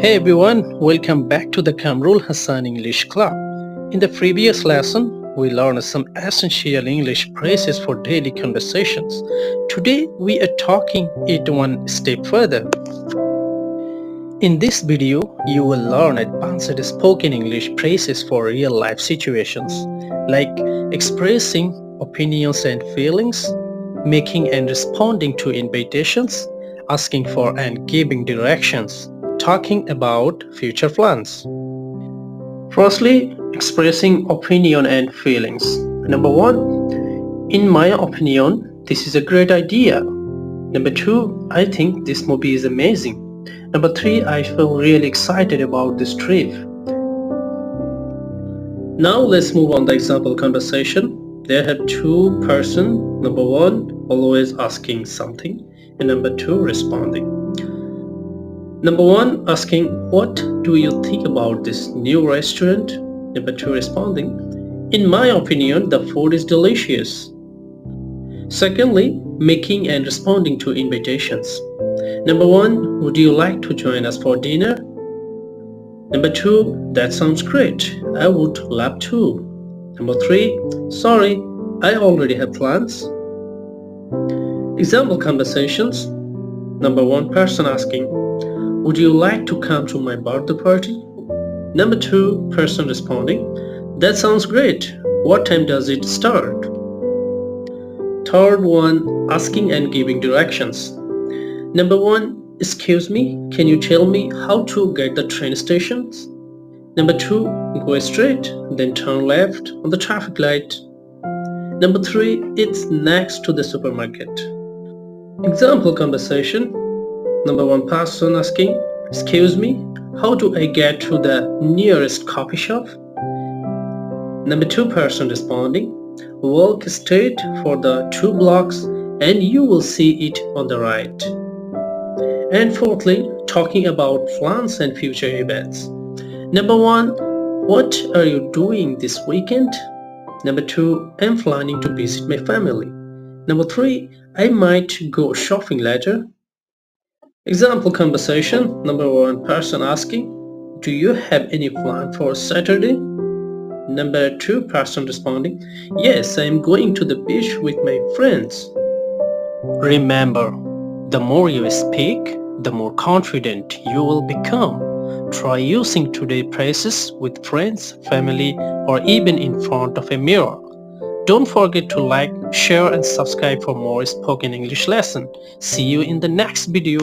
Hey everyone, welcome back to the Kamrul Hassan English Club. In the previous lesson, we learned some essential English phrases for daily conversations. Today, we are talking it one step further. In this video, you will learn advanced spoken English phrases for real-life situations, like expressing opinions and feelings, making and responding to invitations, asking for and giving directions, talking about future plans. Firstly, expressing opinion and feelings. Number one, in my opinion, this is a great idea. Number two, I think this movie is amazing. Number three, I feel really excited about this trip. Now let's move on the example conversation. There have two persons. Number one, always asking something, and number two, responding. Number one, asking, what do you think about this new restaurant? Number two, responding, in my opinion, the food is delicious. Secondly, making and responding to invitations. Number one, would you like to join us for dinner? Number two, that sounds great. I would love to. Number three, sorry, I already have plans. Example conversations. Number one, person asking, would you like to come to my birthday party? Number two, person responding, that sounds great. What time does it start? Third one, asking and giving directions. Number one, excuse me, can you tell me how to get the train stations? Number two, go straight, then turn left on the traffic light. Number three, it's next to the supermarket. Example conversation. Number one, person asking, excuse me, how do I get to the nearest coffee shop? Number two, person responding, walk straight for the 2 blocks and you will see it on the right. And fourthly, talking about plans and future events. Number one, what are you doing this weekend? Number two, I'm planning to visit my family. Number three, I might go shopping later. Example conversation. Number one, person asking, do you have any plan for Saturday? Number two, person responding, yes, I am going to the beach with my friends. Remember, the more you speak, the more confident you will become. Try using today's phrases with friends, family, or even in front of a mirror. Don't forget to like, share, and subscribe for more spoken English lesson. See you in the next video.